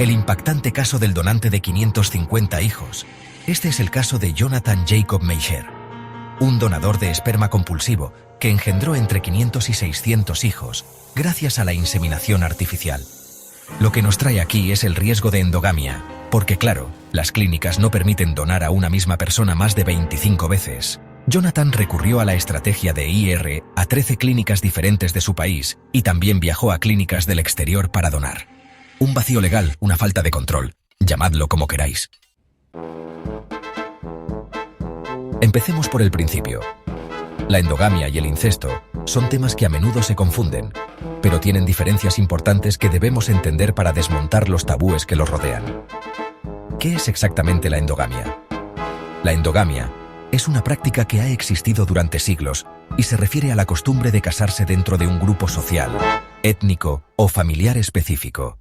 El impactante caso del donante de 550 hijos. Este es el caso de Jonathan Jacob Meijer, un donador de esperma compulsivo que engendró entre 500 y 600 hijos gracias a la inseminación artificial. Lo que nos trae aquí es el riesgo de endogamia, porque claro, las clínicas no permiten donar a una misma persona más de 25 veces. Jonathan recurrió a la estrategia de IR a 13 clínicas diferentes de su país y también viajó a clínicas del exterior para donar. Un vacío legal, una falta de control, llamadlo como queráis. Empecemos por el principio. La endogamia y el incesto son temas que a menudo se confunden, pero tienen diferencias importantes que debemos entender para desmontar los tabúes que los rodean. ¿Qué es exactamente la endogamia? La endogamia es una práctica que ha existido durante siglos y se refiere a la costumbre de casarse dentro de un grupo social, étnico o familiar específico.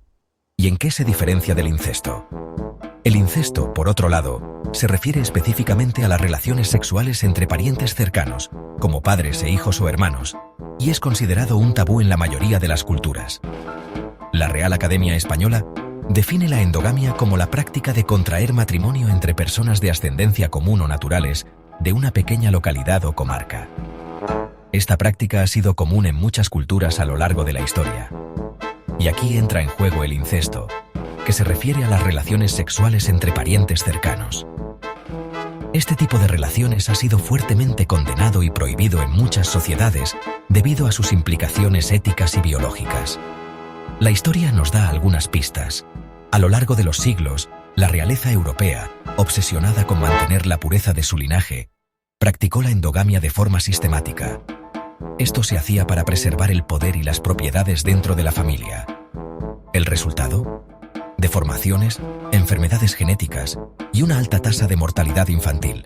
¿Y en qué se diferencia del incesto? El incesto, por otro lado, se refiere específicamente a las relaciones sexuales entre parientes cercanos, como padres e hijos o hermanos, y es considerado un tabú en la mayoría de las culturas. La Real Academia Española define la endogamia como la práctica de contraer matrimonio entre personas de ascendencia común o naturales de una pequeña localidad o comarca. Esta práctica ha sido común en muchas culturas a lo largo de la historia. Y aquí entra en juego el incesto, que se refiere a las relaciones sexuales entre parientes cercanos. Este tipo de relaciones ha sido fuertemente condenado y prohibido en muchas sociedades debido a sus implicaciones éticas y biológicas. La historia nos da algunas pistas. A lo largo de los siglos, la realeza europea, obsesionada con mantener la pureza de su linaje, practicó la endogamia de forma sistemática. Esto se hacía para preservar el poder y las propiedades dentro de la familia. ¿El resultado? Deformaciones, enfermedades genéticas y una alta tasa de mortalidad infantil.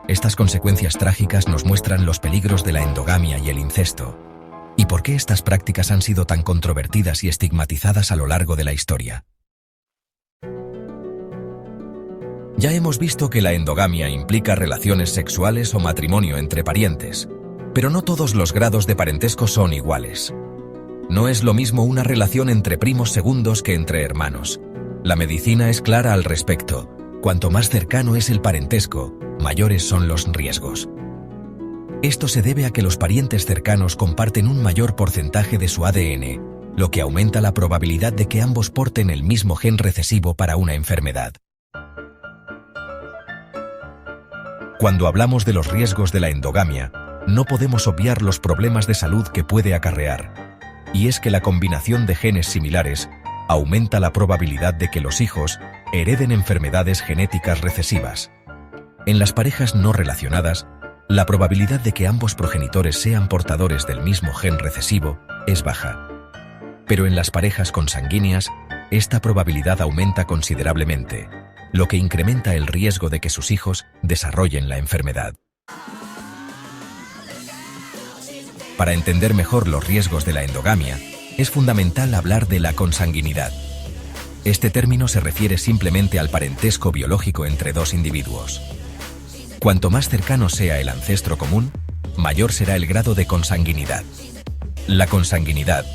Estas consecuencias trágicas nos muestran los peligros de la endogamia y el incesto, y por qué estas prácticas han sido tan controvertidas y estigmatizadas a lo largo de la historia. Ya hemos visto que la endogamia implica relaciones sexuales o matrimonio entre parientes, pero no todos los grados de parentesco son iguales. No es lo mismo una relación entre primos segundos que entre hermanos. La medicina es clara al respecto. Cuanto más cercano es el parentesco, mayores son los riesgos. Esto se debe a que los parientes cercanos comparten un mayor porcentaje de su ADN, lo que aumenta la probabilidad de que ambos porten el mismo gen recesivo para una enfermedad. Cuando hablamos de los riesgos de la endogamia, no podemos obviar los problemas de salud que puede acarrear. Y es que la combinación de genes similares aumenta la probabilidad de que los hijos hereden enfermedades genéticas recesivas. En las parejas no relacionadas, la probabilidad de que ambos progenitores sean portadores del mismo gen recesivo es baja. Pero en las parejas consanguíneas, esta probabilidad aumenta considerablemente, lo que incrementa el riesgo de que sus hijos desarrollen la enfermedad. Para entender mejor los riesgos de la endogamia, es fundamental hablar de la consanguinidad. Este término se refiere simplemente al parentesco biológico entre dos individuos. Cuanto más cercano sea el ancestro común, mayor será el grado de consanguinidad. La consanguinidad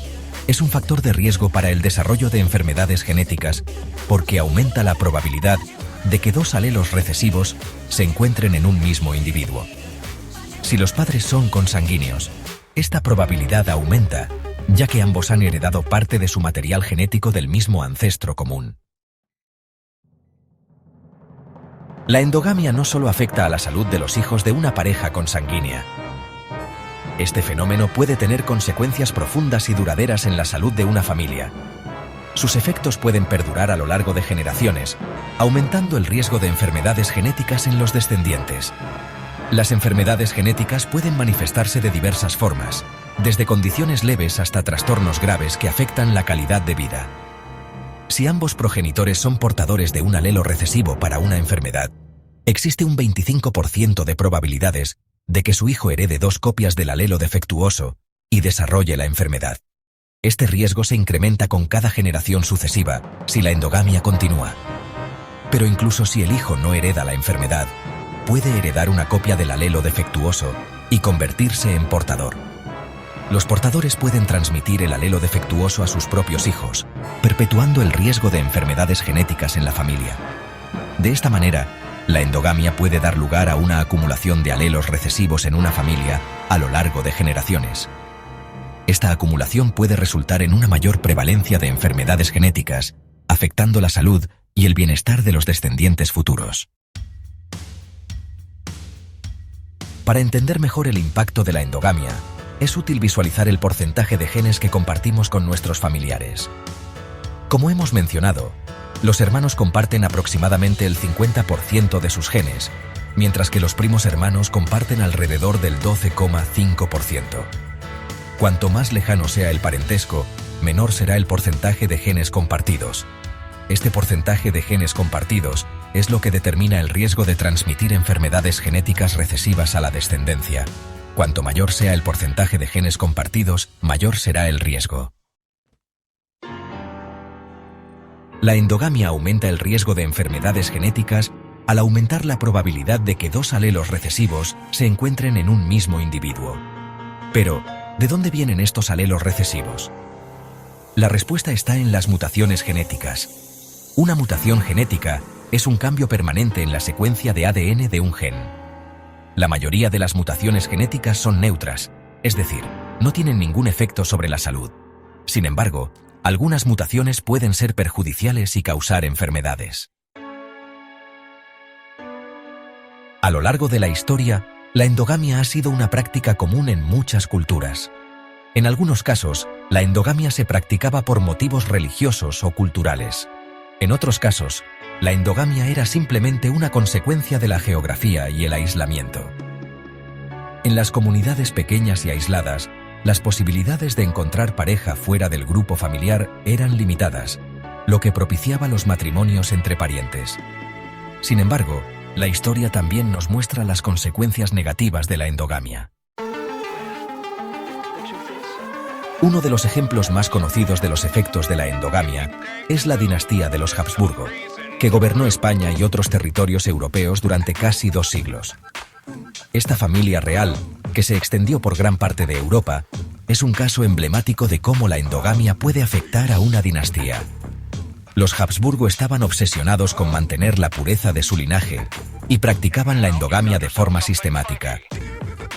es un factor de riesgo para el desarrollo de enfermedades genéticas porque aumenta la probabilidad de que dos alelos recesivos se encuentren en un mismo individuo. Si los padres son consanguíneos, esta probabilidad aumenta, ya que ambos han heredado parte de su material genético del mismo ancestro común. La endogamia no solo afecta a la salud de los hijos de una pareja consanguínea. Este fenómeno puede tener consecuencias profundas y duraderas en la salud de una familia. Sus efectos pueden perdurar a lo largo de generaciones, aumentando el riesgo de enfermedades genéticas en los descendientes. Las enfermedades genéticas pueden manifestarse de diversas formas, desde condiciones leves hasta trastornos graves que afectan la calidad de vida. Si ambos progenitores son portadores de un alelo recesivo para una enfermedad, existe un 25% de probabilidades de que su hijo herede dos copias del alelo defectuoso y desarrolle la enfermedad. Este riesgo se incrementa con cada generación sucesiva si la endogamia continúa. Pero incluso si el hijo no hereda la enfermedad, puede heredar una copia del alelo defectuoso y convertirse en portador. Los portadores pueden transmitir el alelo defectuoso a sus propios hijos, perpetuando el riesgo de enfermedades genéticas en la familia. De esta manera, la endogamia puede dar lugar a una acumulación de alelos recesivos en una familia a lo largo de generaciones. Esta acumulación puede resultar en una mayor prevalencia de enfermedades genéticas, afectando la salud y el bienestar de los descendientes futuros. Para entender mejor el impacto de la endogamia, es útil visualizar el porcentaje de genes que compartimos con nuestros familiares. Como hemos mencionado, los hermanos comparten aproximadamente el 50% de sus genes, mientras que los primos hermanos comparten alrededor del 12,5%. Cuanto más lejano sea el parentesco, menor será el porcentaje de genes compartidos. Este porcentaje de genes compartidos es lo que determina el riesgo de transmitir enfermedades genéticas recesivas a la descendencia. Cuanto mayor sea el porcentaje de genes compartidos, mayor será el riesgo. La endogamia aumenta el riesgo de enfermedades genéticas al aumentar la probabilidad de que dos alelos recesivos se encuentren en un mismo individuo. Pero, ¿de dónde vienen estos alelos recesivos? La respuesta está en las mutaciones genéticas. Una mutación genética es un cambio permanente en la secuencia de ADN de un gen. La mayoría de las mutaciones genéticas son neutras, es decir, no tienen ningún efecto sobre la salud. Sin embargo, algunas mutaciones pueden ser perjudiciales y causar enfermedades. A lo largo de la historia, la endogamia ha sido una práctica común en muchas culturas. En algunos casos, la endogamia se practicaba por motivos religiosos o culturales. En otros casos, la endogamia era simplemente una consecuencia de la geografía y el aislamiento. En las comunidades pequeñas y aisladas, las posibilidades de encontrar pareja fuera del grupo familiar eran limitadas, lo que propiciaba los matrimonios entre parientes. Sin embargo, la historia también nos muestra las consecuencias negativas de la endogamia. Uno de los ejemplos más conocidos de los efectos de la endogamia es la dinastía de los Habsburgo, que gobernó España y otros territorios europeos durante casi 2 siglos. Esta familia real, que se extendió por gran parte de Europa, es un caso emblemático de cómo la endogamia puede afectar a una dinastía. Los Habsburgo estaban obsesionados con mantener la pureza de su linaje y practicaban la endogamia de forma sistemática.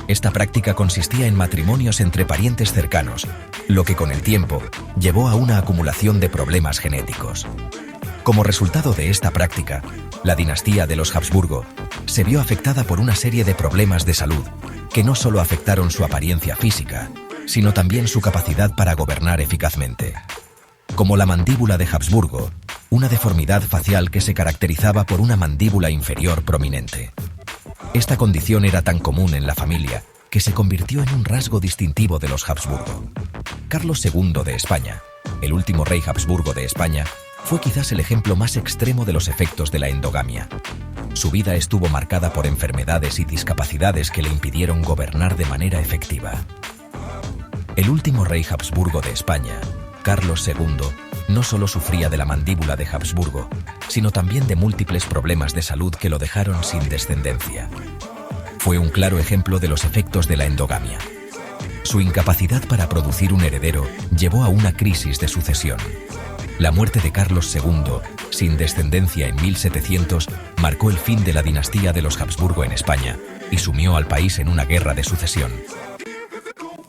Esta práctica consistía en matrimonios entre parientes cercanos, lo que con el tiempo llevó a una acumulación de problemas genéticos. Como resultado de esta práctica, la dinastía de los Habsburgo se vio afectada por una serie de problemas de salud que no solo afectaron su apariencia física, sino también su capacidad para gobernar eficazmente. Como la mandíbula de Habsburgo, una deformidad facial que se caracterizaba por una mandíbula inferior prominente. Esta condición era tan común en la familia que se convirtió en un rasgo distintivo de los Habsburgo. Carlos II de España, el último rey Habsburgo de España, fue quizás el ejemplo más extremo de los efectos de la endogamia. Su vida estuvo marcada por enfermedades y discapacidades que le impidieron gobernar de manera efectiva. El último rey Habsburgo de España, Carlos II, no solo sufría de la mandíbula de Habsburgo, sino también de múltiples problemas de salud que lo dejaron sin descendencia. Fue un claro ejemplo de los efectos de la endogamia. Su incapacidad para producir un heredero llevó a una crisis de sucesión. La muerte de Carlos II, sin descendencia en 1700, marcó el fin de la dinastía de los Habsburgo en España y sumió al país en una guerra de sucesión.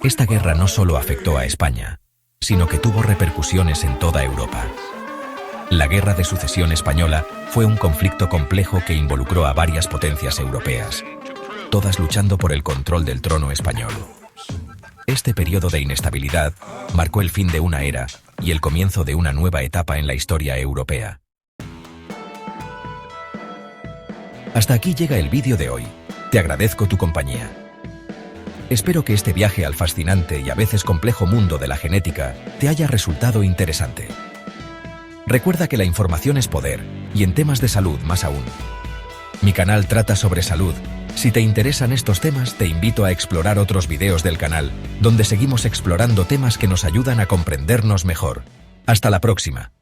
Esta guerra no solo afectó a España, sino que tuvo repercusiones en toda Europa. La Guerra de Sucesión Española fue un conflicto complejo que involucró a varias potencias europeas, todas luchando por el control del trono español. Este periodo de inestabilidad marcó el fin de una era y el comienzo de una nueva etapa en la historia europea. Hasta aquí llega el vídeo de hoy. Te agradezco tu compañía. Espero que este viaje al fascinante y a veces complejo mundo de la genética te haya resultado interesante. Recuerda que la información es poder, y en temas de salud más aún. Mi canal trata sobre salud. Si te interesan estos temas, te invito a explorar otros videos del canal, donde seguimos explorando temas que nos ayudan a comprendernos mejor. Hasta la próxima.